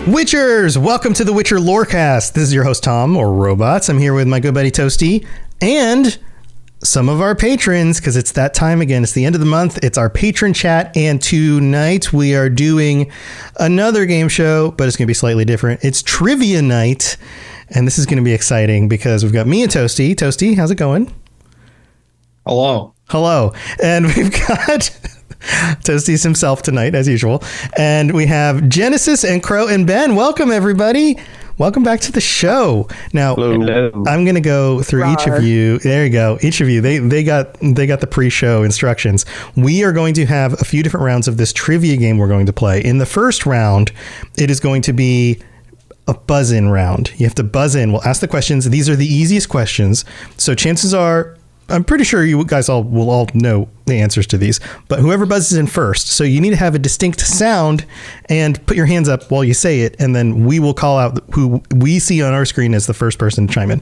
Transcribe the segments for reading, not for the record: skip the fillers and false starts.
Witchers, welcome to the Witcher Lorecast. This is your host, Tom, or Robots. I'm here with my good buddy, Toasty, and some of our patrons, because it's that time again. It's the end of the month. It's our patron chat, and tonight we are doing another game show, but it's going to be slightly different. It's Trivia Night, and this is going to be exciting because we've got me and Toasty. Toasty, how's it going? Hello. Hello. And we've got... Toasties himself tonight, as usual. And we have Genesis and Crow and Ben. Welcome, everybody. Welcome back to the show. Now, Hello. I'm going to go through each of you. There you go. Each of you, they got the pre-show instructions. We are going to have a few different rounds of this trivia game we're going to play. In the first round, it is going to be a buzz-in round. You have to buzz in. We'll ask the questions. These are the easiest questions. So chances are, I'm pretty sure you guys will all know the answers to these, but whoever buzzes in first. So you need to have a distinct sound and put your hands up while you say it, and then we will call out who we see on our screen as the first person to chime in.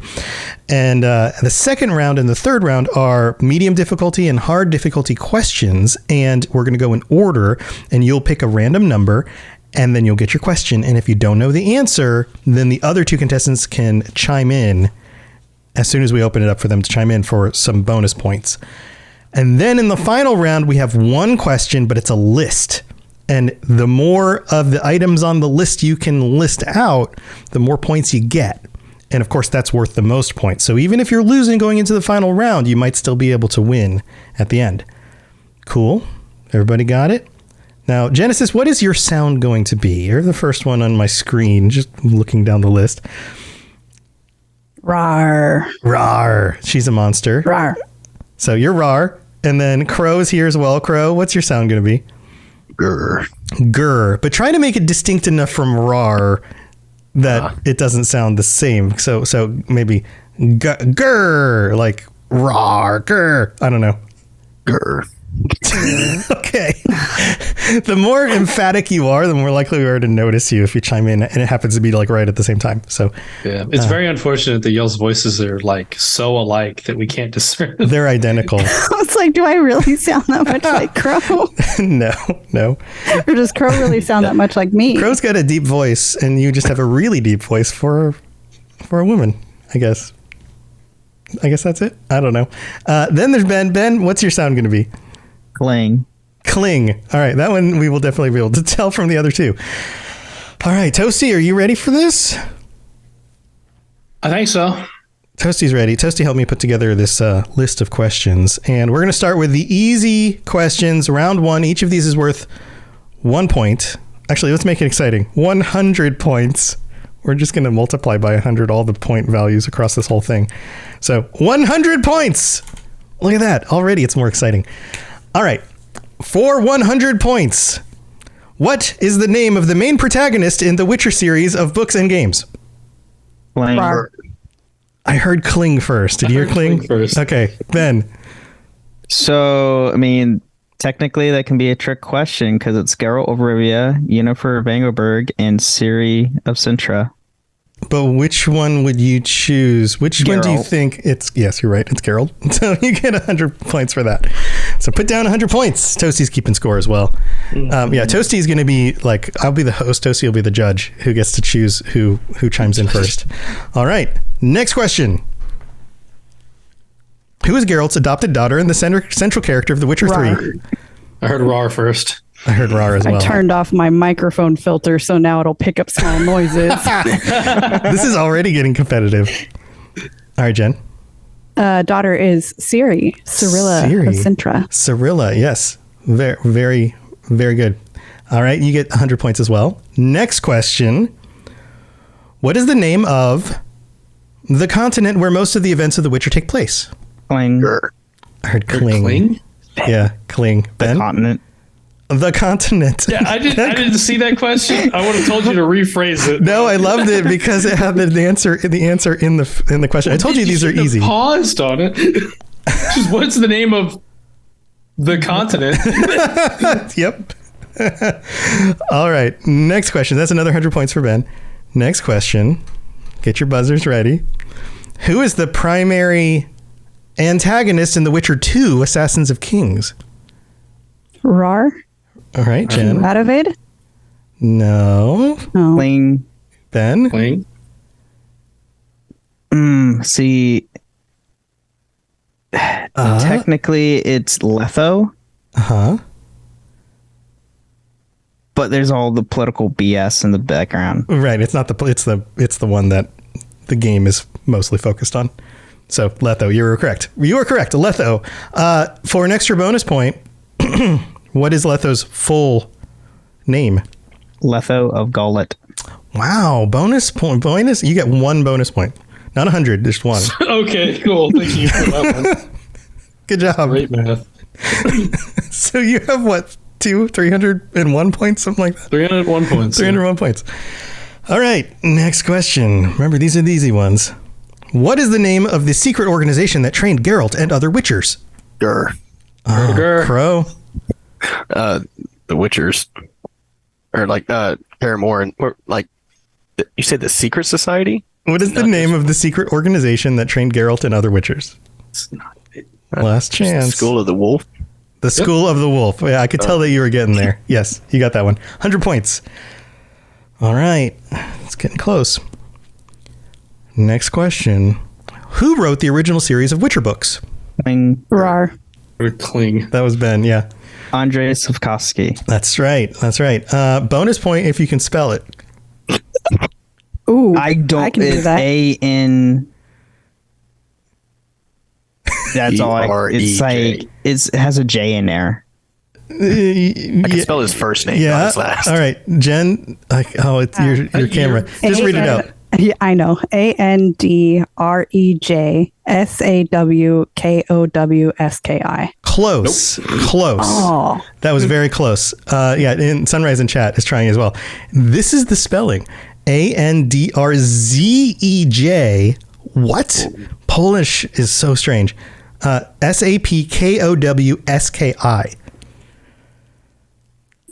And the second round and the third round are medium difficulty and hard difficulty questions, and we're going to go in order, and you'll pick a random number, and then you'll get your question. And if you don't know the answer, then the other two contestants can chime in as soon as we open it up for them to chime in for some bonus points. And then in the final round, we have one question, but it's a list. And the more of the items on the list you can list out, the more points you get. And of course, that's worth the most points. So even if you're losing going into the final round, you might still be able to win at the end. Cool. Everybody got it? Now, Genesis, what is your sound going to be? You're the first one on my screen, just looking down the list. Rawr. Rawr. She's a monster. Rawr. So you're Rawr. And then Crow's here as well. Crow, what's your sound going to be? Grr. Grr. But try to make it distinct enough from Rawr that it doesn't sound the same. So maybe grr, like Rawr, grr. I don't know. Grr. Okay. The more emphatic you are, the more likely we are to notice you if you chime in, and it happens to be like right at the same time. So yeah, it's very unfortunate that y'all's voices are like so alike that we can't discern. They're identical. I was like, do I really sound that much like Crow? No. Or does Crow really sound that much like me? Crow's got a deep voice, and you just have a really deep voice for a woman, I guess. I guess that's it. I don't know. Then there's Ben. Ben, what's your sound going to be? Cling. All right. That one we will definitely be able to tell from the other two. All right. Toasty, are you ready for this? I think so. Toasty's ready. Toasty helped me put together this list of questions. And we're going to start with the easy questions. Round one. Each of these is worth 1 point. Actually, let's make it exciting. 100 points. We're just going to multiply by 100 all the point values across this whole thing. So 100 points. Look at that. Already it's more exciting. All right. For 100 points, what is the name of the main protagonist in the Witcher series of books and games? Cling. Rawr. I heard Kling first. Did you hear Kling? First. Okay. Ben. So, I mean, technically that can be a trick question because it's Geralt of Rivia, Yennefer of Angerberg, and Ciri of Sintra. But which one would you choose? Which one do you Geralt. think it's... Yes, you're right. It's Geralt. So you get 100 points for that. So put down 100 points. Toasty's keeping score as well. Yeah, Toasty's going to be like... I'll be the host. Toasty will be the judge who gets to choose who chimes in first. All right. Next question. Who is Geralt's adopted daughter and the central character of The Witcher Rawr. 3? I heard Rawr first. I heard Rawr as well. I turned off my microphone filter, so now it'll pick up small noises. This is already getting competitive. All right, Jen. Daughter is Ciri of Sintra. Cirilla, yes. Very, very, very good. All right, you get 100 points as well. Next question. What is the name of the continent where most of the events of The Witcher take place? Cling. I heard Kling. Kling? Yeah, Kling. The Ben? continent. The continent. Yeah, I didn't see that question. I would have told you to rephrase it. No, I loved it because it had the answer in the question. I told you these are shouldn't have easy. Paused on it. Just what's the name of the continent? Yep. All right. Next question. That's another 100 points for Ben. Next question. Get your buzzers ready. Who is the primary antagonist in The Witcher 2: Assassins of Kings? Rawr. All right, Jen. Radovid. No. Oh. Cling. Ben? Playing. See, technically it's Letho, Uh-huh. but there's all the political BS in the background. Right. It's not it's the one that the game is mostly focused on. So Letho, you were correct. You are correct. Letho. For an extra bonus point, what is Letho's full name? Letho of Gaulet. Wow. Bonus point. You get 1 bonus point. Not 100, just 1. Okay, cool. Thank you for that one. Good job. Great math. So you have what? 301 points, something like that. 301 points. 301 points. All right. Next question. Remember, these are the easy ones. What is the name of the secret organization that trained Geralt and other Witchers? Grr. Grr. Crow. The Witchers. Or like Paramore and or like you said the Secret Society? What is the name of the secret organization that trained Geralt and other Witchers? It's not it. Last chance. School of the Wolf. The School of the Wolf. Yeah, I could tell that you were getting there. Yes, you got that one. 100 points. All right. It's getting close. Next question. Who wrote the original series of Witcher books? Cling. Rar. Or Cling. That was Ben, yeah. Andrei Sapkowski. That's right. That's right. Bonus point if you can spell it. Ooh, I don't. I can do It's that. A-N. That's all. It's E-R-E-J. like it has a J in there. I can spell his first name, not Yeah. his last. All right. Jen. It's your camera. Just read it out. Yeah, I know. ANDREJSAWKOWSKI. Close. Close. Oh, That was very close. Yeah, and Sunrise in chat is trying as well. This is the spelling. ANDRZEJ. What? Polish is so strange. SAPKOWSKI.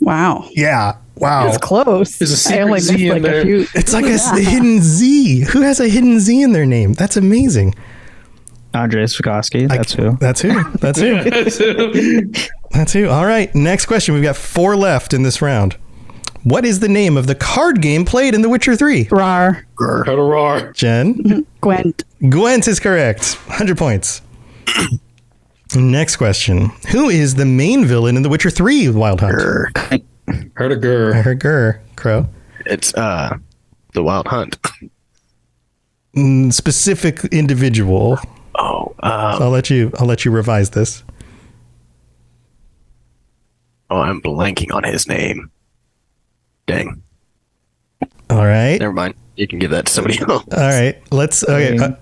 wow. Yeah. Wow. It's close. There's a secret I only Z missed in like there. a few. It's like a hidden Z. Who has a hidden Z in their name? That's amazing. Andrei Sapkowski. That's who. That's who. That's who. That's who. All right. Next question. We've got 4 left in this round. What is the name of the card game played in The Witcher 3? Rar. How to roar. Jen? Gwent. Gwent is correct. 100 points. Next question. Who is the main villain in The Witcher 3 Wild Hunt? Grr. Heard a I grr. heard Grr. Crow. It's the Wild Hunt. Specific individual. Oh, So I'll let you revise this. I'm blanking on his name. Dang. All right. Never mind. You can give that to somebody else. All right. Let's. Okay.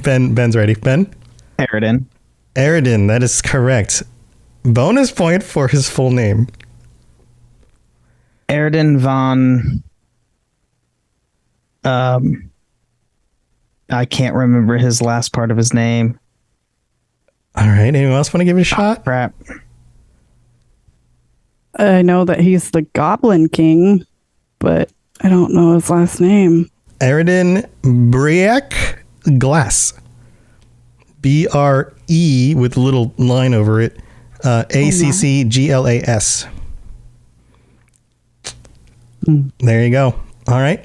Ben's ready. Ben. Paradin. Aridin. That is correct. Bonus point for his full name. Erden von. I can't remember his last part of his name. All right. Anyone else want to give it a shot? Crap. I know that he's the Goblin King, but I don't know his last name. Aridin Briac Glass. BRE with a little line over it. ACCGLAS. There you go. All right.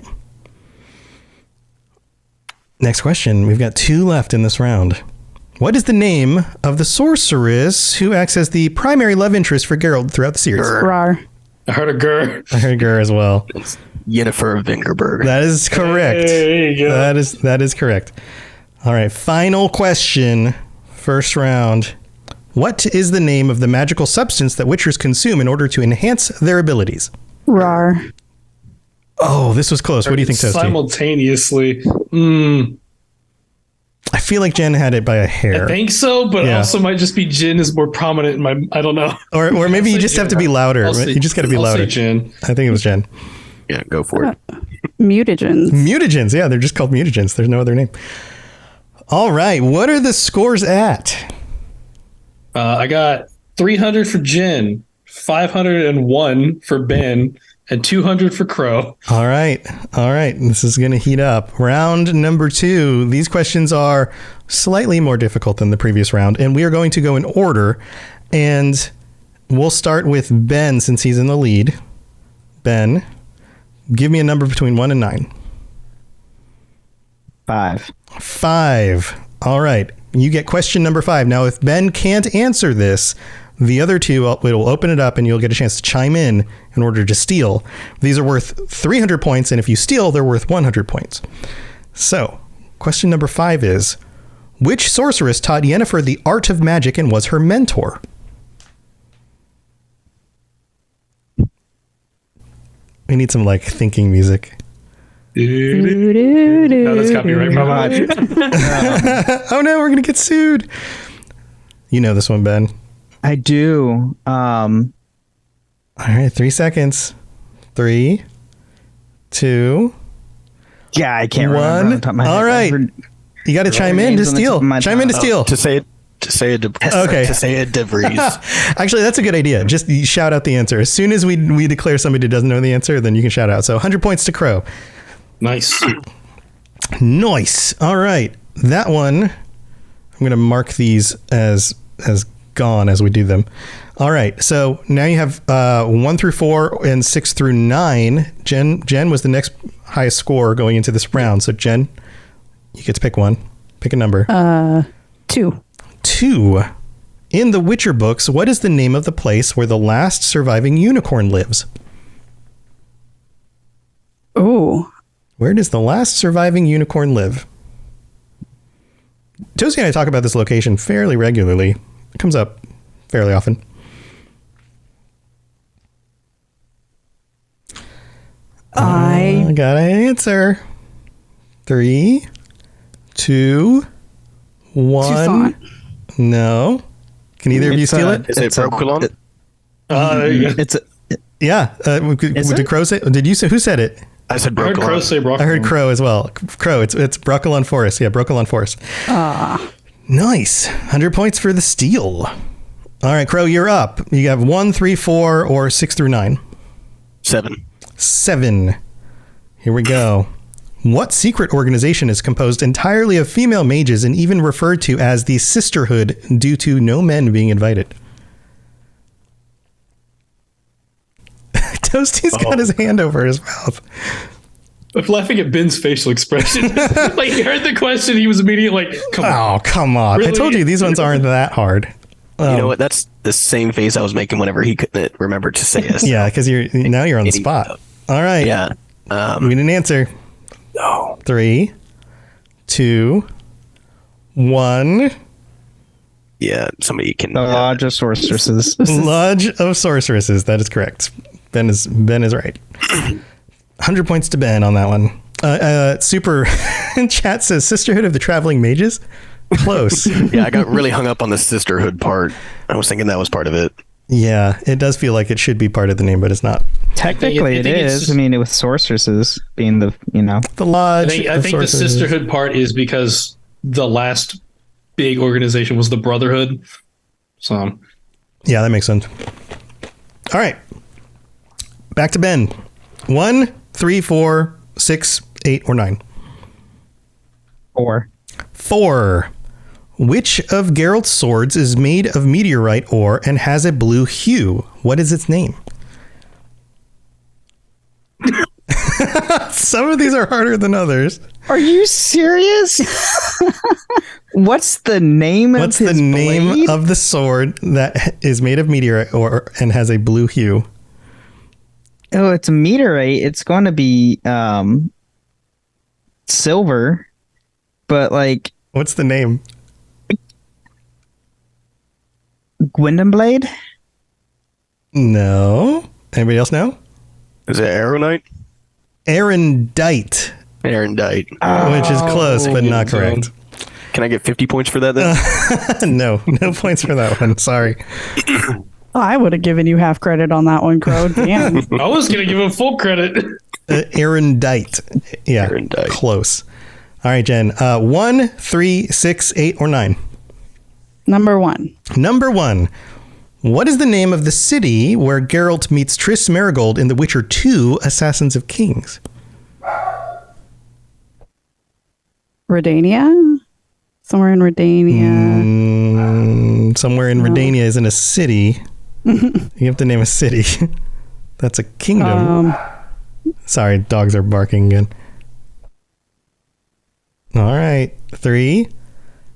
Next question. We've got 2 left in this round. What is the name of the sorceress who acts as the primary love interest for Geralt throughout the series? Rar. I heard a grr. I heard Gur as well. It's Yennefer Vingerberg. That is correct. There you go. That is correct. All right, final question. First round. What is the name of the magical substance that Witchers consume in order to enhance their abilities? Rar. Oh, this was close. What do you think, Toasty? Simultaneously. I feel like Jen had it by a hair. I think so, but Yeah. also might just be Jin is more prominent in my. I don't know. Or maybe you just have to be louder. You just got to be I'll say louder. Jin. I think it was Jen. Yeah, go for it. Mutagens. Mutagens. Yeah, they're just called mutagens. There's no other name. All right. What are the scores at? I got 300 for Jin, 501 for Ben, and 200 for Crow. All right. All right. This is going to heat up. Round number 2. These questions are slightly more difficult than the previous round, and we are going to go in order. And we'll start with Ben since he's in the lead. Ben, Give me a number between 1 and 9. 5. 5. All right. You get question number 5. Now, if Ben can't answer this, the other two, it will open it up and you'll get a chance to chime in order to steal. These are worth 300 points, and if you steal, they're worth 100 points. So, question number 5 is, which sorceress taught Yennefer the art of magic and was her mentor? We need some, like, thinking music. No, that's copyright. Oh no, we're going to get sued. You know this one, Ben. I do. All right, 3 seconds. 3, 2, Yeah, I can't 1. remember. off the top of my head. All right. You got to chime in to names on the tip steal. of my Chime in to tongue. steal. To say it Okay. to say it DeVries. Actually, that's a good idea. Just shout out the answer. As soon as we declare somebody doesn't know the answer, then you can shout out. So 100 points to Crow. Nice. Nice. All right. That one, I'm going to mark these as gone as we do them. All right. So now you have 1 through 4 and 6 through 9. Jen was the next highest score going into this round. So Jen, you get to pick one. Pick a number. 2. 2. In the Witcher books, what is the name of the place where the last surviving unicorn lives? Oh, Where does the last surviving unicorn live? Toasty and I talk about this location fairly regularly. It comes up fairly often. I got an answer. 3, 2, 1. Toussaint. No. Can either of you steal it? Is it Brokulon? There you go. It's a, Yeah. Did it? Crow say? Did you say? Who said it? I said I heard Crow Brokulon. say Brock. I heard Crow as well. Crow. It's Broccolon Forest. Yeah, Broccolon Forest. Nice. 100 points for the steal. All right, Crow, you're up. You have 1, 3, 4, or 6 through 9. 7. 7. Here we go. What secret organization is composed entirely of female mages and even referred to as the Sisterhood due to no men being invited? Toasty's got his hand over his mouth. I'm laughing at Ben's facial expression. Like he heard the question, he was immediately like, "Come on." Oh, come on. I Really? told you these ones aren't that hard. You know what? That's the same face I was making whenever he couldn't remember to say it. Yeah, because now you're on the spot. All right. Yeah. We need an answer. No. 3, 2, 1. Yeah. Somebody can. the Lodge of Sorceresses. Lodge of Sorceresses. That is correct. Ben is right. 100 points to Ben on that one. Super in chat says Sisterhood of the Traveling Mages. Close. Yeah, I got really hung up on the sisterhood part. I was thinking that was part of it. Yeah, it does feel like it should be part of the name, but it's not. Technically, I it think it's is. just- I mean, with Sorceresses being the, The Lodge. I of think the Sorceresses. sisterhood part is because the last big organization was the Brotherhood. So Yeah, that makes sense. All right. Back to Ben. 1, 3, 4, 6, 8, or 9. 4. 4. Which of Geralt's swords is made of meteorite ore and has a blue hue? What is its name? Some of these are harder than others. Are you serious? What's the name What's of the his name blade? of the sword that is made of meteorite ore and has a blue hue? Oh, it's a meteorite. It's going to be silver, but like What's the name? Gwendolyn blade. No. Anybody else know? Is it Aeronite? Arendite, Arendite. which is close, but not correct. Can I get 50 points for that then? No points for that one. Sorry. I would have given you half credit on that one, Crow. Damn. I was gonna give him full credit. Arendite. Yeah, Arendite. close. All right, Jen. 1, 3, 6, 8, or 9. Number 1. Number 1. What is the name of the city where Geralt meets Triss Merigold in The Witcher 2: Assassins of Kings? Redania? Somewhere in Redania. Somewhere in Redania isn't a city. You have to name a city. That's a kingdom. Sorry, dogs are barking again. All right. 3,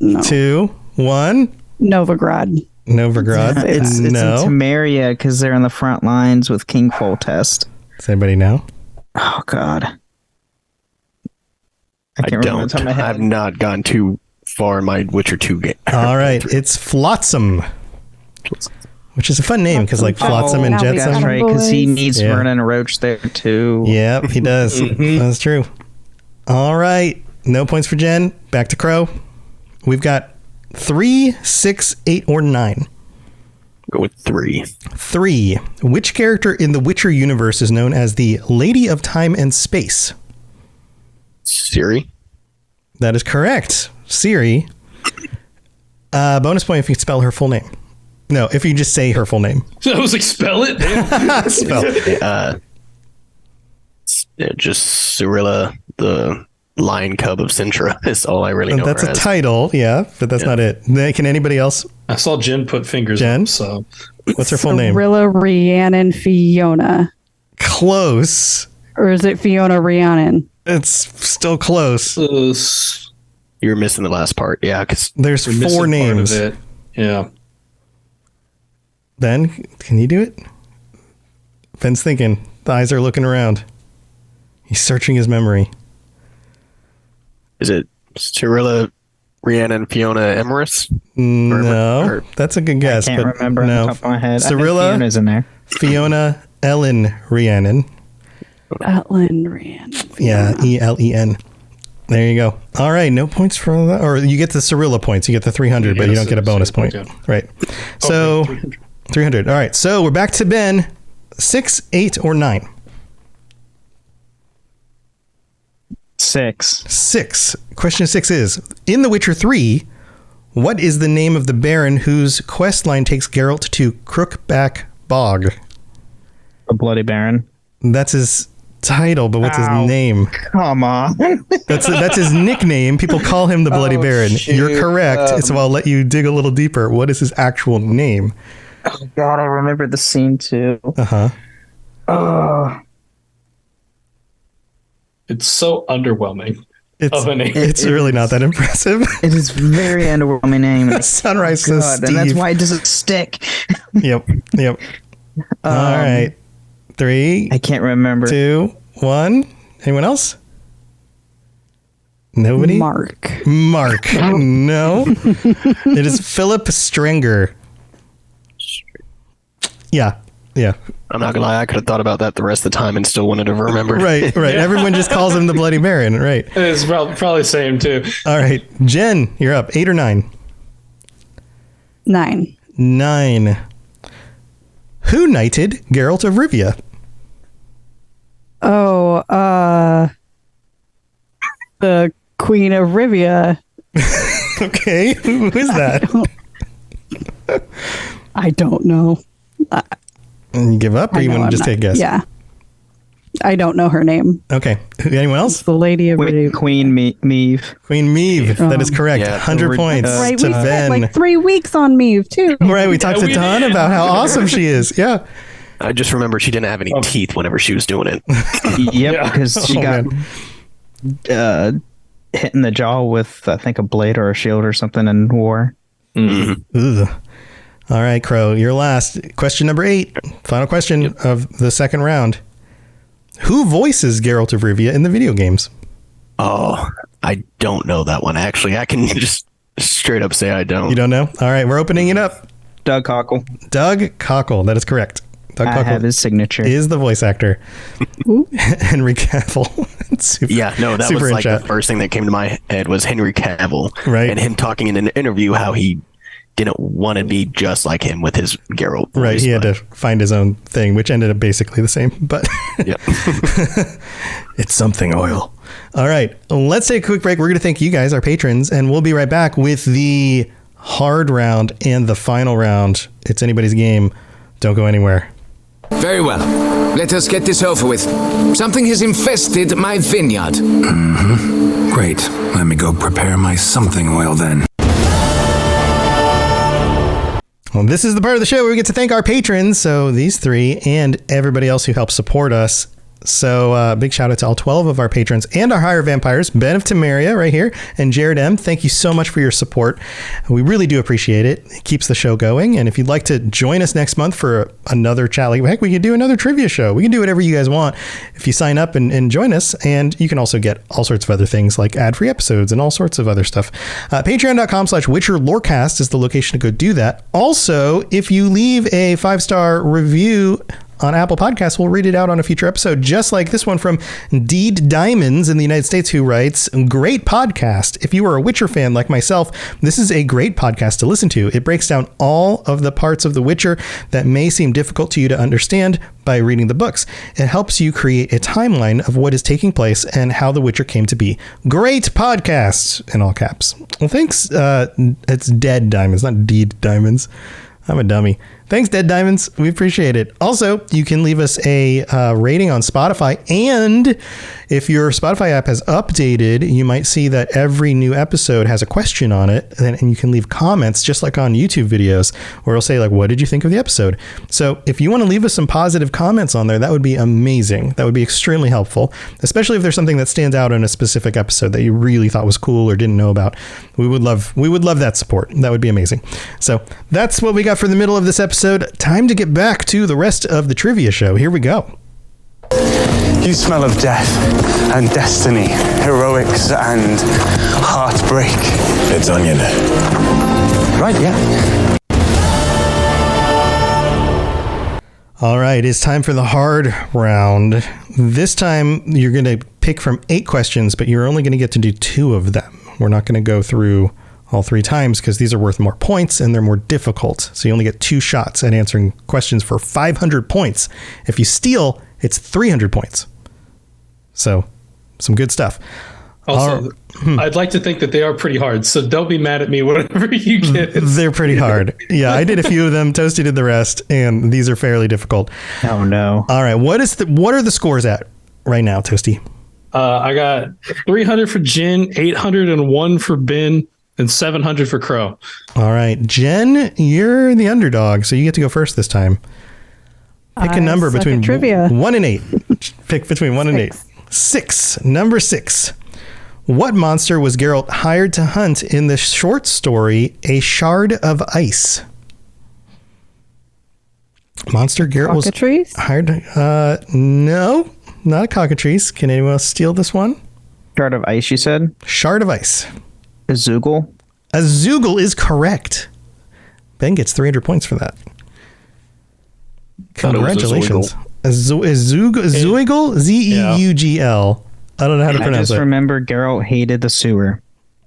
No. 2, 1. Novigrad. Novigrad. It's in no. Temeria because they're on the front lines with King Foltest. Does anybody know? Oh God, I can't remember off the top of my head. I've not gone too far in my Witcher 2 game. All right. It's Flotsam, which is a fun name because like Flotsam and now we got Jetsam. That's right, because he needs Yeah. Vernon Roach there too. Yep, he does. That's true. All right. No points for Jen. Back to Crow. We've got 3, 6, 8, or 9. Go with 3. 3. Which character in the Witcher universe is known as the Lady of Time and Space? Siri. That is correct. Siri. Bonus point if you spell her full name. No, if you just say her full name. So I was like, spell it. Damn. Spell. Just Cirilla, the lion cub of Sintra. Is all I really know. That's her a as. title, yeah, but that's not it. Can anybody else? I saw Jen put fingers Jen? up, so What's her full name? Cirilla, Rhiannon, Fiona. Close. Or is it Fiona Rhiannon? It's still close. You're missing the last part. Yeah, because There's we're missing 4 part names. of it. Yeah. Ben, can you do it? Ben's thinking. The eyes are looking around. He's searching his memory. is it Cirilla, Rhiannon, Fiona, Emerus? No, or- that's a good I guess. can't but remember no. on the top of my head. Cirilla, I think Fiona's in there. Fiona, Ellen, Rhiannon. Ellen Rhiannon. Yeah, Elen. There you go. All right, no points for that. Or you get the Cirilla points. You get the 300, but you don't get a bonus point. Okay. Right. So, 300. All right, so we're back to Ben. 6, 8, or 9? 6. 6. Question 6 is, in The Witcher 3, what is the name of the Baron whose quest line takes Geralt to Crookback Bog? The Bloody Baron. That's his title, but what's Ow. his name? Come on. That's his nickname. People call him the Bloody Baron. shoot. You're correct. So I'll let you dig a little deeper. What is his actual name? Oh God, I remember the scene too. Uh-huh. Oh, It's so underwhelming of a name. It's really not that impressive. it is very underwhelming name. Sunrise says God, Steve. and that's why it doesn't stick. Yep. All right. 3, I can't remember. 2, 1. Anyone else? Nobody? Mark. No. It is Philip Strenger. Yeah. I'm not gonna lie, I could have thought about that the rest of the time and still wouldn't have remembered. Right. Everyone just calls him the Bloody Baron. Right. It's probably same too. All right. Jen, you're up. 8 or 9? 9. 9. Who knighted Geralt of Rivia? Oh, the Queen of Rivia. Okay. Who is that? I don't know. And you give up or I you know want to I'm just not- take a guess? Yeah. I don't know her name. Okay. Anyone else? It's the Lady of Rivia. Queen Meave. Queen Meave. That is correct. Yeah. 100 points Right, to we spent Ben. like 3 weeks on Meave too. Right. We talked a we ton did. about how awesome she is. Yeah. I just remember she didn't have any teeth whenever she was doing it. Yep, Yeah. because she Oh, got hit in the jaw with, I think, a blade or a shield or something in war. Ugh. All right, Crow, you're last. Question number 8. Final question of the second round. Who voices Geralt of Rivia in the video games? Oh, I don't know that one. Actually, I can just straight up say I don't. You don't know? All right, we're opening it up. Doug Cockle. Doug Cockle. That is correct. Doug I have Cockle his signature. is the voice actor. Henry Cavill. Super- Yeah, no, that super was in like chat. the first thing that came to my head was Henry Cavill. Right. And him talking in an interview how he didn't want to be just like him with his Geralt voice. Right, he had but- to find his own thing, which ended up basically the same, but Yeah. it's something oil. All right, let's take a quick break. We're going to thank you guys, our patrons, and we'll be right back with the hard round and the final round. It's anybody's game. Don't go anywhere. Very well. Let us get this over with. Something has infested my vineyard. Great. Let me go prepare my something oil then. Well, this is the part of the show where we get to thank our patrons. So these 3 and everybody else who helps support us. So big shout out to all 12 of our patrons and our higher vampires, Ben of Temeria right here and Jared M. Thank you so much for your support. We really do appreciate it. It keeps the show going. And if you'd like to join us next month for another chat, like, heck, we could do another trivia show. We can do whatever you guys want if you sign up and join us. And you can also get all sorts of other things like ad-free episodes and all sorts of other stuff. Patreon.com/Witcher Lorecast is the location to go do that. Also, if you leave a 5-star review on Apple Podcasts, we'll read it out on a future episode, just like this one from Deed Diamonds in the United States, who writes, great podcast. If you are a Witcher fan like myself, this is a great podcast to listen to. It breaks down all of the parts of The Witcher that may seem difficult to you to understand by reading the books. It helps you create a timeline of what is taking place and how The Witcher came to be. Great podcast, in all caps. Well, thanks. It's Dead Diamonds, not Deed Diamonds. I'm a dummy. Thanks, Dead Diamonds. We appreciate it. Also, you can leave us a rating on Spotify. And if your Spotify app has updated, you might see that every new episode has a question on it. And you can leave comments just like on YouTube videos where it'll say, like, what did you think of the episode? So if you want to leave us some positive comments on there, that would be amazing. That would be extremely helpful, especially if there's something that stands out in a specific episode that you really thought was cool or didn't know about. We would love that support. That would be amazing. So that's what we got for the middle of this episode. Time to get back to the rest of the trivia show. Here we go. You smell of death and destiny, heroics and heartbreak. It's onion. Right, yeah. All right, it's time for the hard round. This time you're going to pick from 8 questions, but you're only going to get to do 2 of them. We're not going to go through all 3 times because these are worth more points and they're more difficult. So you only get 2 shots at answering questions for 500 points. If you steal, it's 300 points. So some good stuff. Also, I'd like to think that they are pretty hard, so don't be mad at me whatever you get. They're pretty hard. Yeah, I did a few of them. Toasty did the rest, and these are fairly difficult. Oh, no. All right, what are the scores at right now, Toasty? I got 300 for Jin, 801 for Ben, and 700 for Crow. All right, Jen, you're the underdog, so you get to go first this time. Pick a number between trivia. 1 and 8. Pick between 1 and 8. 6. Number 6. What monster was Geralt hired to hunt in the short story A Shard of Ice? Monster Geralt was hired to, no, not a cockatrice. Can anyone else steal this one? Shard of Ice, you said? Shard of Ice. A Zoogle? A Zoogle is correct. Ben gets 300 points for that. Congratulations. A Zoogle? Z-E-U-G-L. I don't know how to pronounce it. I just remember Geralt hated the sewer.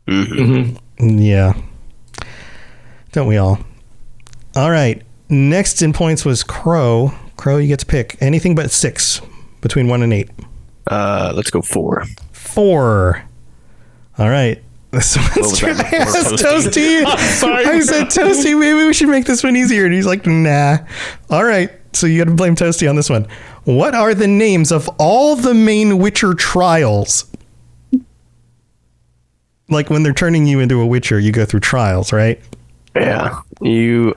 Mm-hmm. Yeah. Don't we all? All right. Next in points was Crow. Crow, you get to pick anything but 6 between 1 and 8. Let's go 4. 4. All right. This one's Toasty. Sorry. I said, Toasty, maybe we should make this one easier. And he's like, nah. All right. So you got to blame Toasty on this one. What are the names of all the main Witcher trials? Like when they're turning you into a Witcher, you go through trials, right? Yeah. You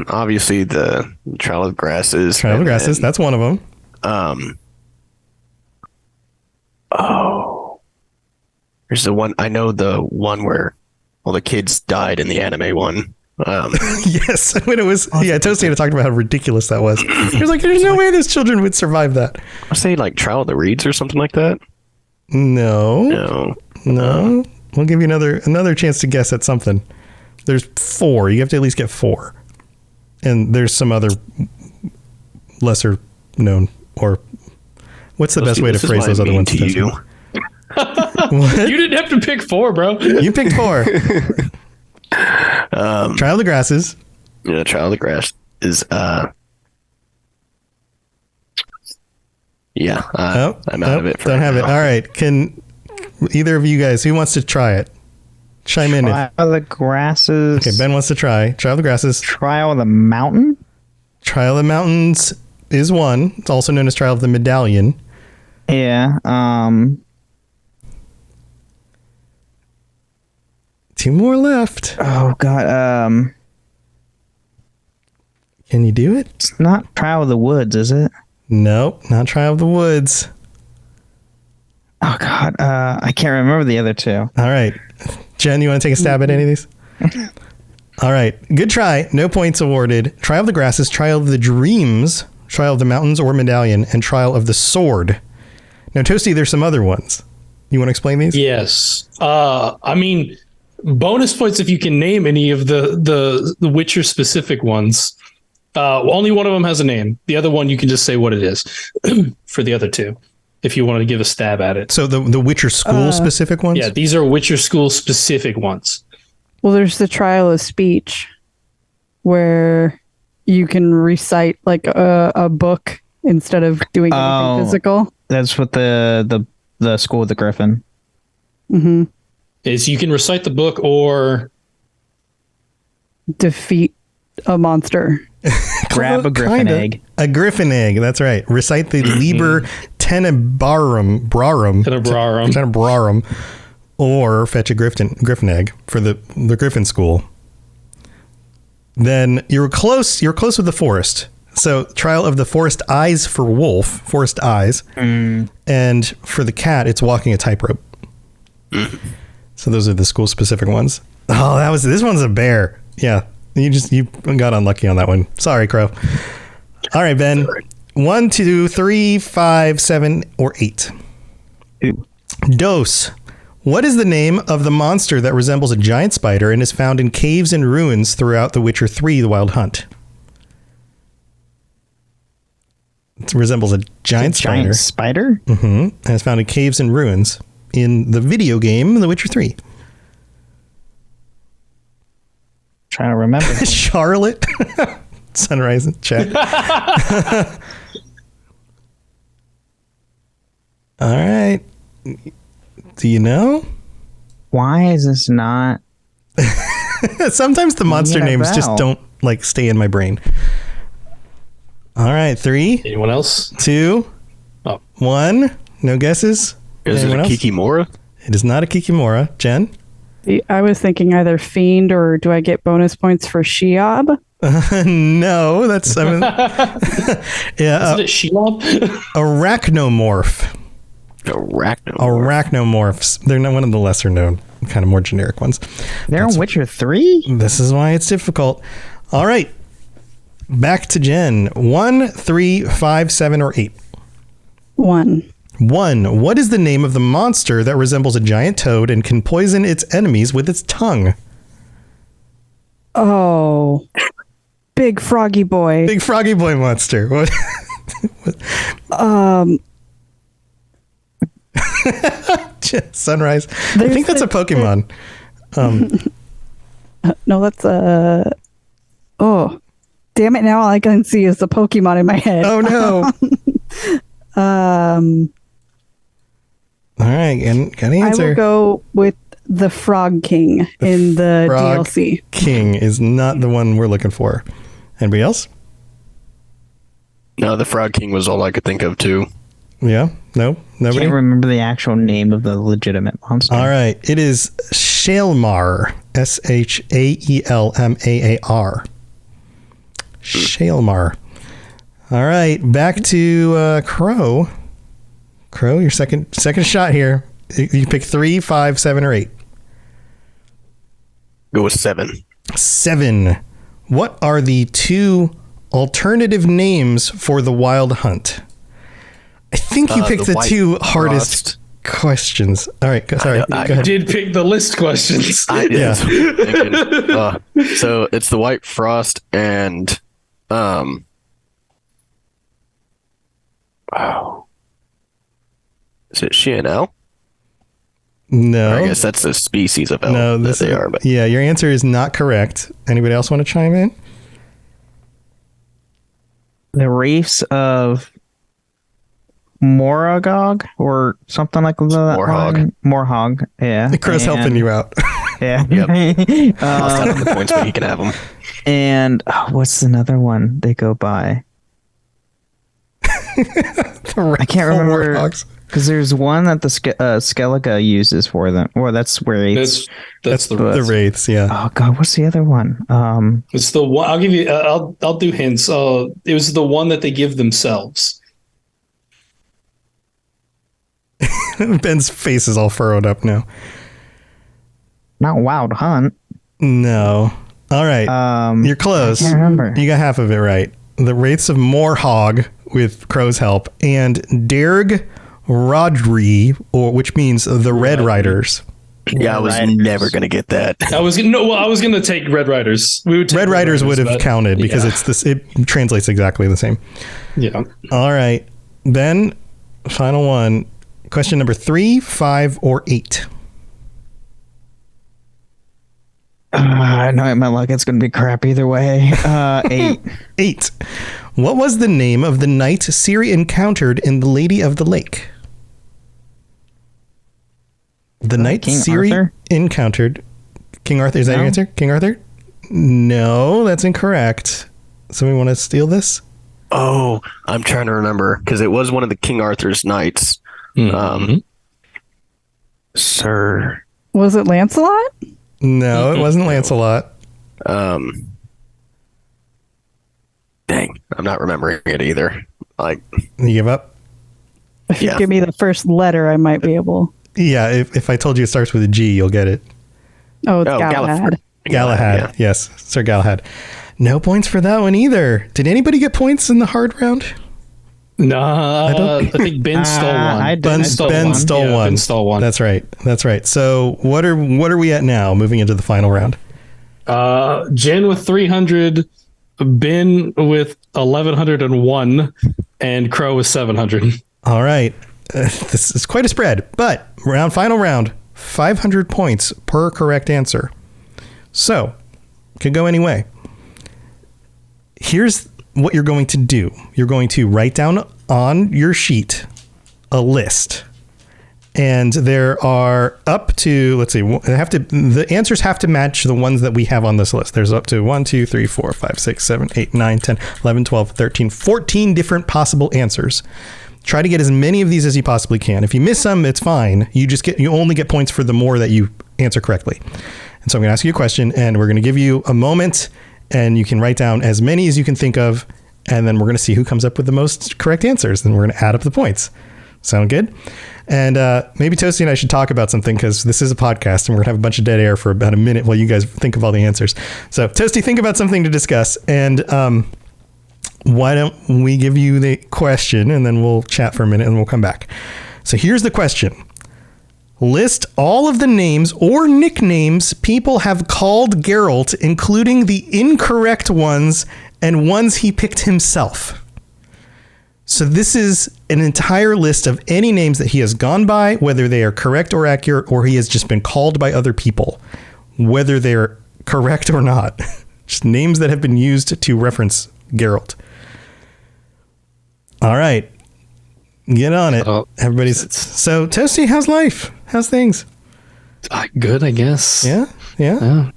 obviously the Trial of Grasses. Trial of Grasses, that's one of them. There's the one, I know the one where all the kids died in the anime one. Yes, when it was, Toasty had talked about how ridiculous that was. He was like, there's no way those children would survive that. I say like Trial of the Reeds or something like that. No. We'll give you another chance to guess at something. There's 4. You have to at least get 4. And there's some other lesser known, or what's the best way to phrase those other ones? To you. What? You didn't have to pick 4, bro. You picked 4. Trial of the Grasses. Yeah, Trial of the Grass is I'm out of it. Don't have it. All right. Can either of you guys, who wants to try it? Chime in. Trial of the Grasses. Okay, Ben wants to try. Trial of the Grasses. Trial of the Mountain? Trial of the Mountains is one. It's also known as Trial of the Medallion. Yeah. 2 more left. Oh, God. Can you do it? It's not Trial of the Woods, is it? Nope, not Trial of the Woods. Oh God, I can't remember the other two. All right. Jen, you want to take a stab at any of these? All right. Good try. No points awarded. Trial of the Grasses, Trial of the Dreams, Trial of the Mountains or Medallion, and Trial of the Sword. Now, Toasty, there's some other ones. You want to explain these? Yes. I mean, bonus points if you can name any of the Witcher specific ones. Only one of them has a name. The other one, you can just say what it is for the other two, if you want to give a stab at it. So the Witcher school specific ones? Yeah, these are Witcher school specific ones. Well, there's the trial of speech where you can recite like a book instead of doing anything physical. That's what the School of the Griffin. Mm-hmm. Is you can recite the book or Defeat a monster. Grab a griffin egg. A griffin egg, that's right. Recite the Liber Tenebrarum, or fetch a griffin egg for the griffin school. Then you're close with the forest. So Trial of the Forest Eyes for wolf, forest eyes. And for the cat, it's walking a tightrope. So those are the school specific ones. Oh, this one's a bear. Yeah. You got unlucky on that one. Sorry, Crow. All right, Ben. 1, 2, 3, 5, 7, or 8. Dose. What is the name of the monster that resembles a giant spider and is found in caves and ruins throughout The Witcher 3: The Wild Hunt? It resembles a giant spider. Mm-hmm. And is found in caves and ruins in the video game The Witcher 3. Trying to remember. Charlotte. Sunrise in chat. All right. Do you know? Why is this not? Sometimes the monster names just don't like stay in my brain. All right. 3. Anyone else? 2. 1. No guesses? Is it a Kikimora? It is not a Kikimora. Jen? I was thinking either Fiend or do I get bonus points for Sheob? No, that's... I mean, yeah, Is it Sheob? Arachnomorph. Arachnomorphs. They're not one of the lesser known, kind of more generic ones. They're in Witcher 3? This is why it's difficult. All right. Back to Jen. 1, 3, 5, 7, or 8. 1. What is the name of the monster that resembles a giant toad and can poison its enemies with its tongue? Oh. Big Froggy Boy. Big Froggy Boy monster. What? Sunrise. I think that's a Pokemon. No, that's a... Oh. Damn it, now all I can see is the Pokemon in my head. Oh, no. All right, got an answer. I will go with the Frog King in the Frog DLC. King is not the one we're looking for. Anybody else? No, the Frog King was all I could think of too. Yeah? No? Nobody? Can't remember the actual name of the legitimate monster. All right, it is Shaelmar. Shaelmar. Shaelmar. All right, back to Crow. Crow, your second shot here. You pick 3, 5, 7, or 8. Go with 7. 7. What are the 2 alternative names for the Wild Hunt? I think you picked the 2 hardest questions. All right, sorry. Go ahead. Did pick the list questions. Yeah. So it's the White Frost and wow. Is it Shianel? No. Or I guess that's the species of elf that they are. But yeah, your answer is not correct. Anybody else want to chime in? The Reefs of Moragog or something like that. Morhog. Yeah. Crow's helping you out. Yeah. Yep. Lost out on the points, but he can have them. And what's another one they go by? I can't remember because there's one that the Skellige uses for them, or that's where that's the wraiths. Yeah. Oh God, what's the other one? It's the one. I'll give you. I'll do hints. It was the one that they give themselves. Ben's face is all furrowed up now. Not Wild Hunt. No. All right. You're close. I can't remember. You got half of it right. The Wraiths of Morhog with Crow's help, and Derg Rodri, which means the Red Riders. Yeah, I was never gonna get that. I was gonna take Red Riders. We would take Red Riders would have counted because it's this. It translates exactly the same. Yeah. All right, Ben. Final one. Question number 3, 5, or 8. I know in my luck it's going to be crap either way. 8. 8. What was the name of the knight Ciri encountered in The Lady of the Lake? The knight King Ciri Arthur? encountered. King Arthur, is that your answer? King Arthur? No, that's incorrect. Somebody want to steal this? Oh, I'm trying to remember because it was one of the King Arthur's knights. Sir. Was it Lancelot? No, it wasn't Lancelot. Dang, I'm not remembering it either. Like, You give up? If Yeah. you give me the first letter, I might be able. Yeah, if I told you it starts with a G, you'll get it. Oh, it's oh, Galahad. Galahad. Yeah. Yes, Sir Galahad. No points for that one either. Did anybody get points in the hard round? Nah, I think Ben stole one. Ben stole one. Ben stole one. That's right. That's right. So what are we at now? Moving into the final round. Jen with 300, Ben with 1101, and Crow with 700. All right. This is quite a spread, but final round, 500 points per correct answer. So could go any way. Here's what you're going to do. You're going to write down on your sheet a list. And there are up to, let's see, the answers have to match the ones that we have on this list. There's up to 1, 2, 3, 4, 5, 6, 7, 8, 9, 10, 11, 12, 13, 14 different possible answers. Try to get as many of these as you possibly can. If you miss some, it's fine. You only get points for the more that you answer correctly. And so I'm going to ask you a question, and we're going to give you a moment, and you can write down as many as you can think of, and then we're going to see who comes up with the most correct answers, and we're going to add up the points. Sound good? And maybe Toasty and I should talk about something, because this is a podcast, and we're going to have a bunch of dead air for about a minute while you guys think of all the answers. So Toasty, think about something to discuss, and why don't we give you the question, and then we'll chat for a minute, and we'll come back. So here's the question. List all of the names or nicknames people have called Geralt, including the incorrect ones and ones he picked himself. So this is an entire list of any names that he has gone by, whether they are correct or accurate, or he has just been called by other people, whether they're correct or not. Just names that have been used to reference Geralt. All right. Get on it. Everybody's. So, Toasty, how's life? How's things? Good, I guess. Yeah. I'm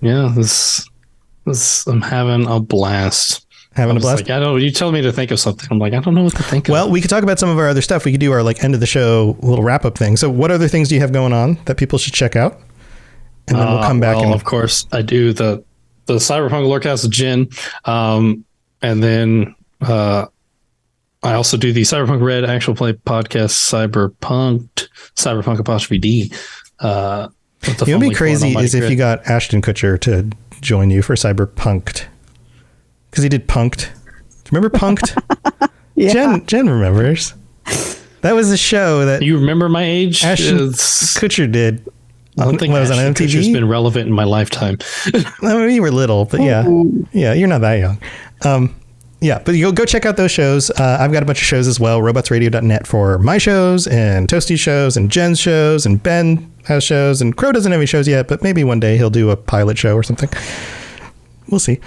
having a blast. Having a blast. Like, you tell me to think of something. I'm like, I don't know what to think of. Well, we could talk about some of our other stuff. We could do our end of the show little wrap up thing. So, what other things do you have going on that people should check out? And then we'll come back. Of course, I do the Cyberpunk Lorecast with Jen, and then I also do the Cyberpunk Red actual play podcast, Cyberpunk apostrophe D. It would be crazy is if you got Ashton Kutcher to join you for Cyberpunked, because he did Punked. Remember Punked? Yeah. Jen remembers. That was a show that you remember my age. Ashton Kutcher did. I don't think was on MTV. Kutcher's been relevant in my lifetime. I mean, you were little, but yeah, you're not that young. Yeah, but you go check out those shows. I've got a bunch of shows as well. Robotsradio.net for my shows, and Toasty's shows, and Jen's shows, and Ben has shows, and Crow doesn't have any shows yet, but maybe one day he'll do a pilot show or something. We'll see.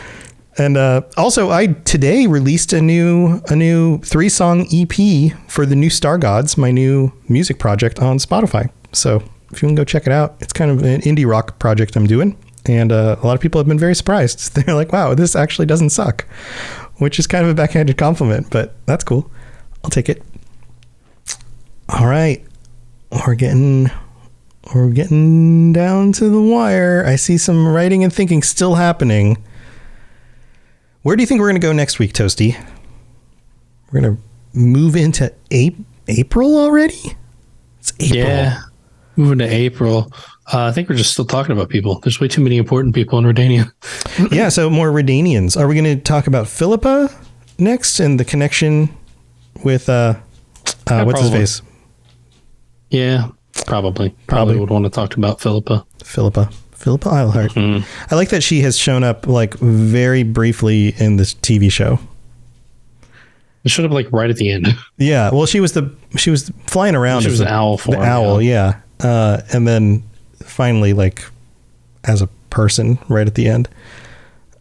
And also, I today released a new 3-song EP for the new Star Gods, my new music project on Spotify. So if you can go check it out, it's kind of an indie rock project I'm doing. And a lot of people have been very surprised. They're like, wow, this actually doesn't suck, which is kind of a backhanded compliment, but that's cool. I'll take it. All right. We're getting down to the wire. I see some writing and thinking still happening. Where do you think we're going to go next week, Toasty? We're going to move into April already? April. Yeah. Moving to April. I think we're just still talking about people. There's way too many important people in Redania. Yeah, so more Redanians. Are we going to talk about Philippa next and the connection with what's his face? Yeah, probably would want to talk about Philippa Eilhart. I like that she has shown up like very briefly in this TV show. It showed up like right at the end. Yeah, well, she was flying around. She was an owl form. The owl, yeah. And then finally, like, as a person right at the end.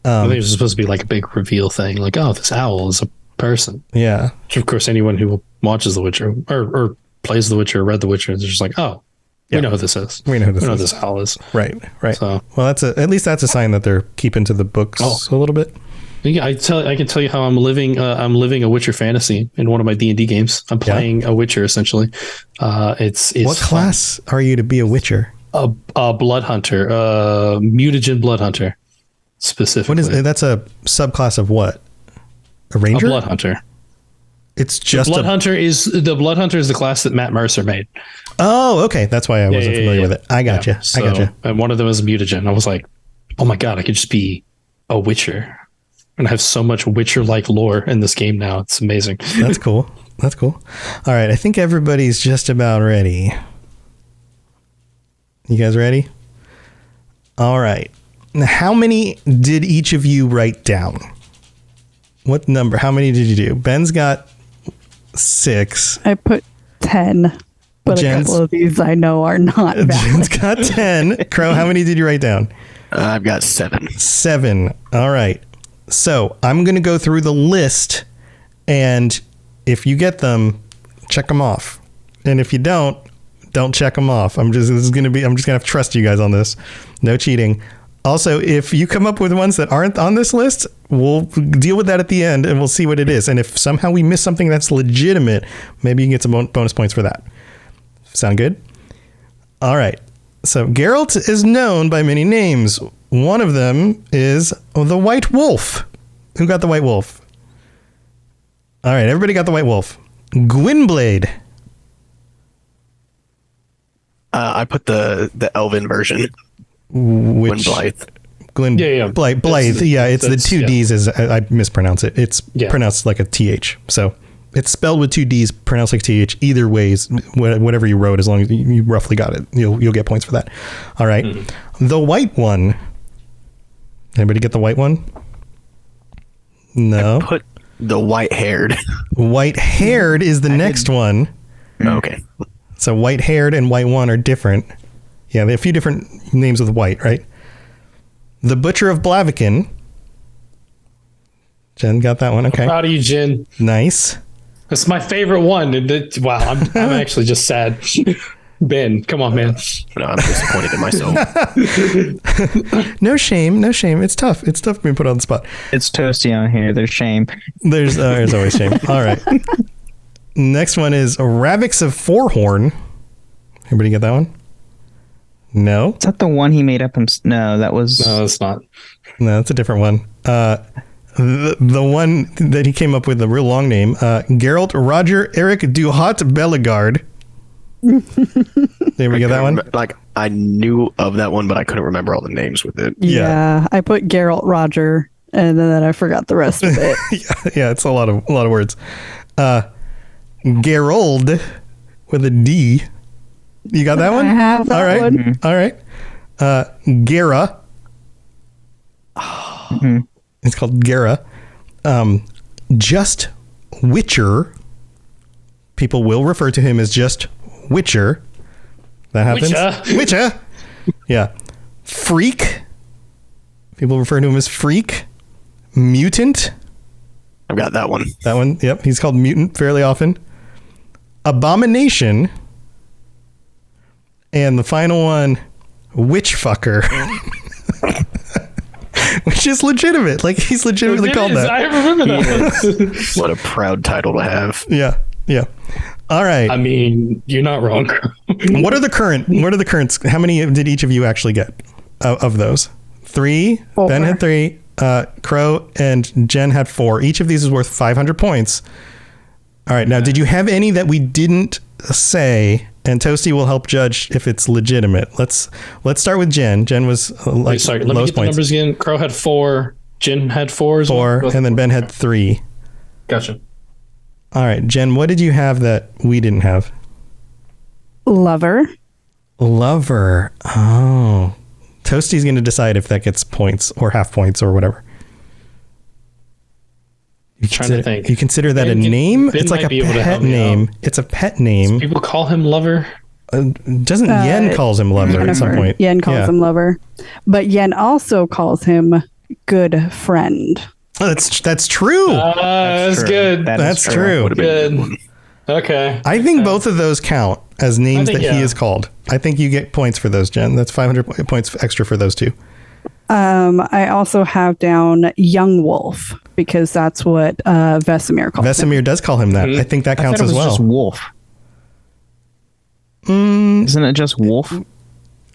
I think it was supposed to be like a big reveal thing. Like, oh, this owl is a person. Yeah. Which, of course, anyone who watches The Witcher or plays The Witcher or read The Witcher is just like, oh, we know who this is. We know who this owl is. Right. So, well, at least that's a sign that they're keeping to the books a little bit. Yeah, I can tell you how I'm living a Witcher fantasy in one of my D&D games. I'm playing a Witcher essentially. It's what class are you to be a Witcher? A blood hunter, mutagen blood hunter, specifically. What is that's a subclass of what? A ranger? A blood hunter. It's just the blood hunter is the class that Matt Mercer made. Oh, okay. That's why I wasn't familiar with it. I gotcha. So, I gotcha. And one of them is a mutagen. I was like, oh my god, I could just be a Witcher. And I have so much Witcher-like lore in this game now. It's amazing. That's cool. All right. I think everybody's just about ready. You guys ready? All right. Now, how many did each of you write down? What number? How many did you do? Ben's got 6. I put 10, but a couple of these I know are not valid. Jen's got 10. Crow, how many did you write down? I've got 7. 7. All right. So I'm going to go through the list, and if you get them, check them off. And if you don't check them off. I'm just going to have to trust you guys on this. No cheating. Also, if you come up with ones that aren't on this list, we'll deal with that at the end, and we'll see what it is. And if somehow we miss something that's legitimate, maybe you can get some bonus points for that. Sound good? All right. So Geralt is known by many names. One of them is the White Wolf. Who got the White Wolf? All right, everybody got the White Wolf. Gwynblade. I put the Elven version. Which Blythe. Blythe. Yeah, it's the 2 D's as I mispronounce it. It's pronounced like a TH. So it's spelled with 2 D's, pronounced like TH. Either ways, whatever you wrote, as long as you roughly got it, you'll get points for that. All right. The White One. Anybody get the White One? No. I put the white-haired. White-haired is the next one. Okay. So white-haired and White One are different. Yeah, they have a few different names with white, right? The Butcher of Blaviken. Jen got that one. Okay. I'm proud of you, Jen. Nice. That's my favorite one. Wow, I'm actually just sad. Ben, come on, man. No, I'm disappointed in myself. No shame. It's tough. It's tough being put on the spot. It's toasty on here. There's shame. There's always shame. All right. Next one is Ravix of Forehorn. Everybody get that one? No. Is that the one he made up? No, that was... No, it's not. No, that's a different one. The one that he came up with, a real long name, Geralt Roger Eric Duhat Bellegarde. There we go. That one. Like, I knew of that one, but I couldn't remember all the names with it. Yeah, I put Geralt Roger, and then I forgot the rest of it. yeah, it's a lot of words. Gerold with a D. You got that one? I have that all right. one. All right. Gera. It's called Gera. Just Witcher. People will refer to him as just Witcher. That happens. Witcher. Yeah. Freak. People refer to him as Freak. Mutant. I've got that one. That one. Yep. He's called Mutant fairly often. Abomination. And the final one, Witch Fucker. Which is legitimate. Like, he's legitimately called that. I remember that. What a proud title to have. Yeah. All right. I mean, you're not wrong. What are the currents? How many did each of you actually get of those? 3. 4. Ben had 3. Crow and Jen had 4. Each of these is worth 500 points. All right. Now, did you have any that we didn't say and Toasty will help judge if it's legitimate. Let's start with Jen. Jen was Wait, sorry. Let me get the numbers again. Crow had 4. Jen had 4 as well. 4, and then Ben had 3. Gotcha. All right, Jen, what did you have that we didn't have? Lover. Lover. Oh. Toasty's going to decide if that gets points or half points or whatever. Trying to think. You consider that Ben a name? Ben It's like might a be able to help pet me name. out. It's a pet name. People call him Lover. Doesn't Yen calls him Lover at some Jennifer. point? Yen calls Yeah. him lover, but Yen also calls him good friend. Oh, that's true. That's true. good. That is That's true. Would have been a good one. Okay. I think both of those count as names think, that he yeah. is called. I think you get points for those, Jen. That's 500 points extra for those two. I also have down Young Wolf because that's what Vesemir calls him. Vesemir does call him that. I think that I counts thought it as was well. just wolf. Isn't it just wolf?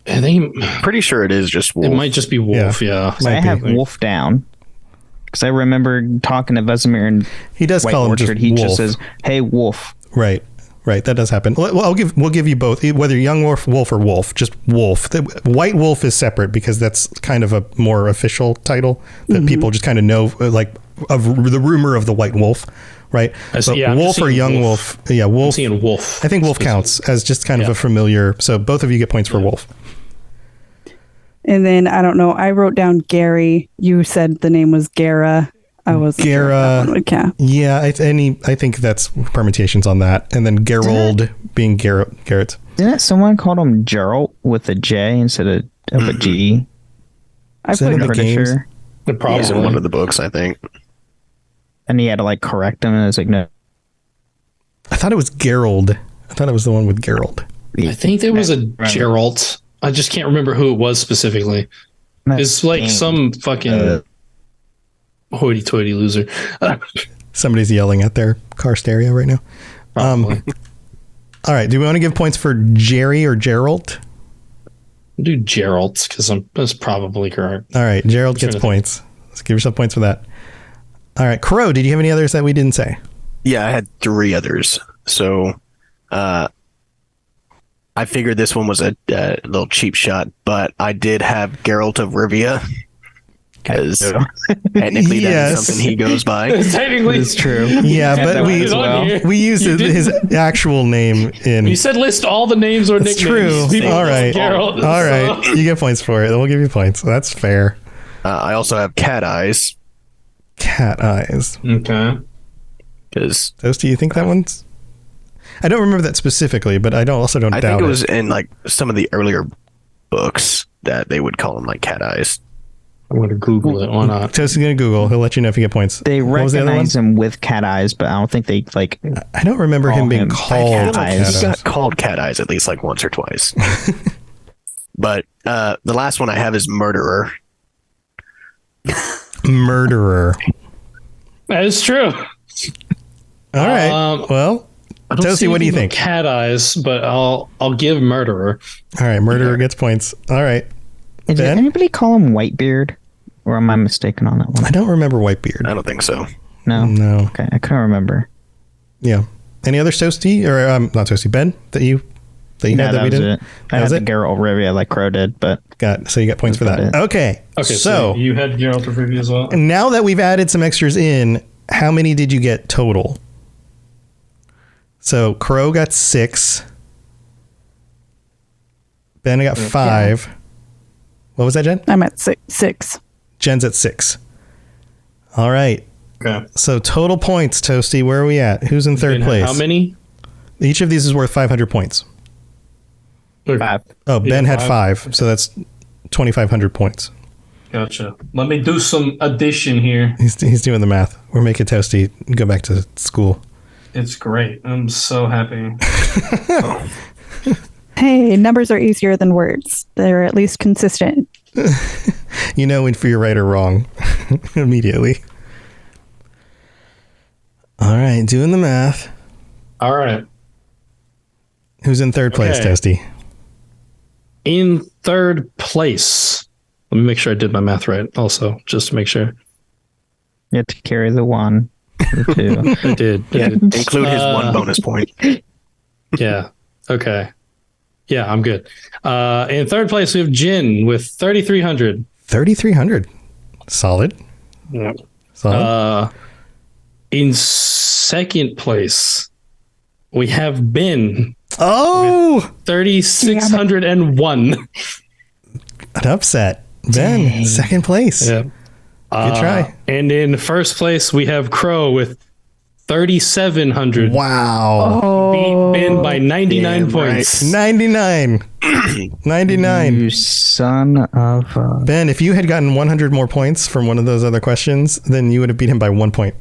I think Pretty sure it is just wolf. it might just be Wolf. Yeah. Might I be. have wolf down because I remember talking to Vesemir and He does White call him Orchard. just He Wolf. just says, "Hey, wolf." Right. That does happen. Well, we'll give you both, whether young wolf or wolf, just wolf. The White Wolf is separate because that's kind of a more official title that people just kind of know, like of the rumor of the White Wolf, right? But I'm wolf just or seeing young wolf, yeah, I'm wolf. seeing Wolf. I think wolf counts as just kind of a familiar. So both of you get points for wolf. And then I don't know. I wrote down Gary. You said the name was Gara. I was Gara. Yeah, I think that's permutations on that, and then Gerald being Garrett. Didn't someone call him Gerald with a J instead of a G? I Is that put in the Pretty games? sure. Probably. He's in one of the books, I think. And he had to like correct him, and it's like, no. I thought it was Gerald. I thought it was the one with Gerald. I think there was a Geralt. I just can't remember who it was specifically. It's like some fucking hoity-toity loser. Somebody's yelling at their car stereo right now. Probably. All right. Do we want to give points for Jerry or Gerald? Do Geralt because that's probably correct. All right. Gerald trying gets to points. Let's give yourself points for that. All right. Crow, did you have any others that we didn't say? Yeah, I had 3 others. So I figured this one was a little cheap shot, but I did have Geralt of Rivia because technically that is something he goes by. Technically, It's true. Yeah, but we used his actual name in. You said list all the names or It's nicknames. true. People All call right. Geralt, All so- right. You get points for it. We'll give you points. That's fair. I also have Cat Eyes Cat eyes. Okay. because Toasty, you think that one's? I don't remember that specifically, but I don't I doubt think it was in like some of the earlier books that they would call him like Cat Eyes. I'm going to Google it. Why not? Toasty's gonna Google. He'll let you know if you get points. They What was the other one? recognize him with cat eyes, but I don't think they like. I don't remember him Call being him called Cat Cat Eyes. He Eyes. got called Cat Eyes at least like once or twice. But the last one I have is Murderer. Murderer. That is true. All right. I Well, don't see Toasty, what do you anything think? about Cat Eyes, but I'll give Murderer. All right. Murderer gets points. All right. Did Ben? anybody call him Whitebeard, or am I mistaken on that one? I don't remember Whitebeard. I don't think so. No. No. Okay, I couldn't remember. Yeah. Any other Toasty or not Toasty, Ben that you had No, that we was didn't? it. I had was the it? Geralt Rivia like Crow did, but So you got points for that. That's about Okay. Okay, So you had Geralt of Rivia as well. now that we've added some extras in, how many did you get total? So Crow got 6. Ben got 5. What was that, Jen? I'm at six. Jen's at 6. All right. Okay. So total points, Toasty. Where are we at? Who's in third And place? How many? Each of these is worth 500 points. 5. Oh, Ben had five. 5, so that's 2,500 points. Gotcha. Let me do some addition here. He's doing the math. We're making Toasty go back to school. It's great. I'm so happy. Hey, numbers are easier than words. They're at least consistent. You know if you're right or wrong immediately. All right, doing the math. All right. Who's in third place, Okay. Toasty? In third place. Let me make sure I did my math right also, just to make sure. You had to carry the 1, the 2. I did. Yeah, include his one bonus point. Yeah. Okay. Yeah, I'm good. In third place, we have Jin with 3,300. 3,300. Solid. Yep. Solid. In second place, we have Ben. Oh, 3,601. An upset. Ben, second place. Yeah. Good try. And in first place, we have Crow with 3,700. Wow. Beat Ben by 99 points. 99. 99. You son of a... Ben, if you had gotten 100 more points from one of those other questions, then you would have beat him by 1 point.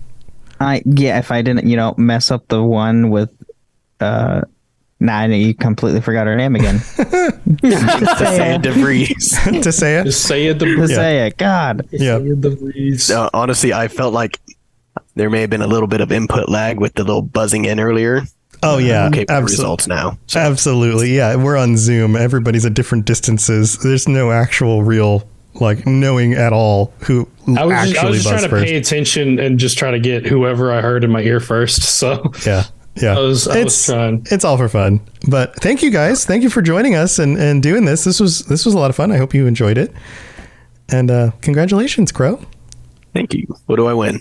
If I didn't, mess up the one with, you completely forgot her name again. Tasaya DeVries. Tasaya? Tasaya DeVries. Tasaya, God. Yeah. No, honestly, I felt like there may have been a little bit of input lag with the little buzzing in earlier. Oh, yeah. Okay, results now. So. Absolutely. Yeah. We're on Zoom. Everybody's at different distances. There's no actual real, knowing at all who I was actually just trying to pay attention and just try to get whoever I heard in my ear first. So, yeah. I was trying. It's all for fun. But thank you guys. Thank you for joining us and doing this. This was a lot of fun. I hope you enjoyed it. And congratulations, Crow. Thank you. What do I win?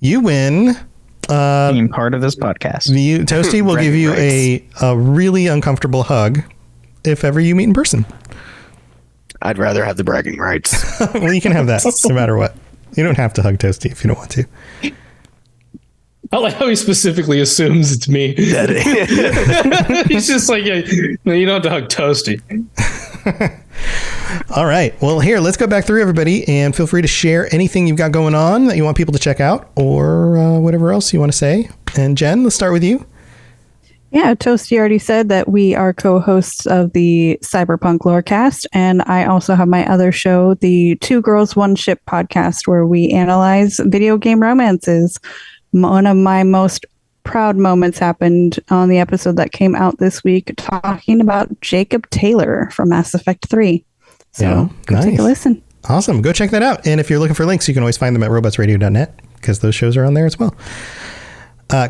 You win. Being part of this podcast. Toasty will give you a really uncomfortable hug if ever you meet in person. I'd rather have the bragging rights. Well, you can have that no matter what. You don't have to hug Toasty if you don't want to. I like how he specifically assumes it's me. He's just like, yeah, no, you don't have to hug Toasty. All right. Well, here, let's go back through everybody and feel free to share anything you've got going on that you want people to check out or whatever else you want to say. And Jen, let's start with you. Yeah, Toasty already said that we are co-hosts of the Cyberpunk Lorecast, and I also have my other show, the Two Girls, One Ship podcast, where we analyze video game romances. One of my most proud moments happened on the episode that came out this week, talking about Jacob Taylor from Mass Effect 3. So go take a listen. Awesome. Go check that out. And if you're looking for links, you can always find them at robotsradio.net because those shows are on there as well.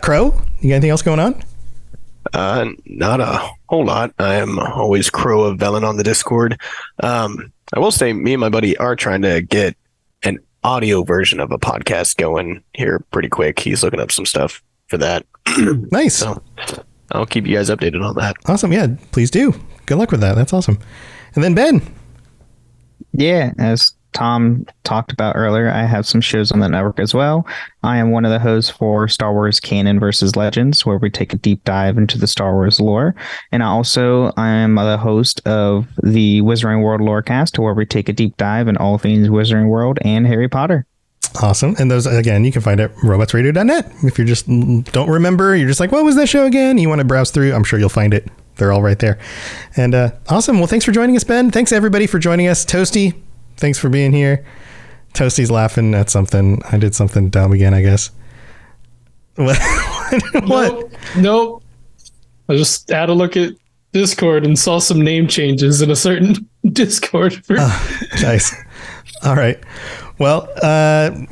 Crow, you got anything else going on? Not a whole lot. I am always Crow of Velen on the Discord. I will say me and my buddy are trying to get an audio version of a podcast going here pretty quick. He's looking up some stuff for that. Nice. So I'll keep you guys updated on that. Awesome. Yeah, please do. Good luck with that. That's awesome. And then Ben. Yeah, as Tom talked about earlier, I have some shows on the network as well. I am one of the hosts for Star Wars Canon versus Legends, where we take a deep dive into the Star Wars lore. And I am the host of the Wizarding World Lorecast, where we take a deep dive in all things Wizarding World and Harry Potter. Awesome. And those, again, you can find at robotsradio.net. If you just don't remember, you're just like, what was that show again? You want to browse through, I'm sure you'll find it. They're all right there. And awesome. Well, thanks for joining us, Ben. Thanks, everybody, for joining us. Toasty, thanks for being here. Toasty's laughing at something. I did something dumb again, I guess. What? Nope. I just had a look at Discord and saw some name changes in a certain Discord. Nice. All right. Well,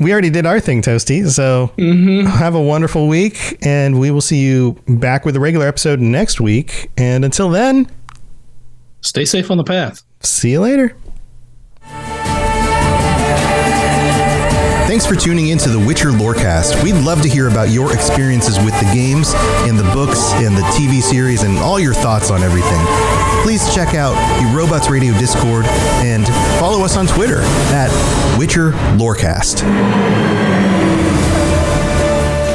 we already did our thing, Toasty. So have a wonderful week, and we will see you back with a regular episode next week. And until then, stay safe on the path. See you later. Thanks for tuning in to the Witcher Lorecast. We'd love to hear about your experiences with the games and the books and the TV series and all your thoughts on everything. Please check out the Robots Radio Discord and follow us on Twitter at Witcher Lorecast.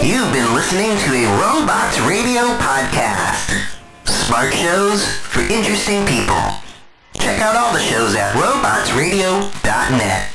You've been listening to a Robots Radio podcast. Smart shows for interesting people. Check out all the shows at robotsradio.net.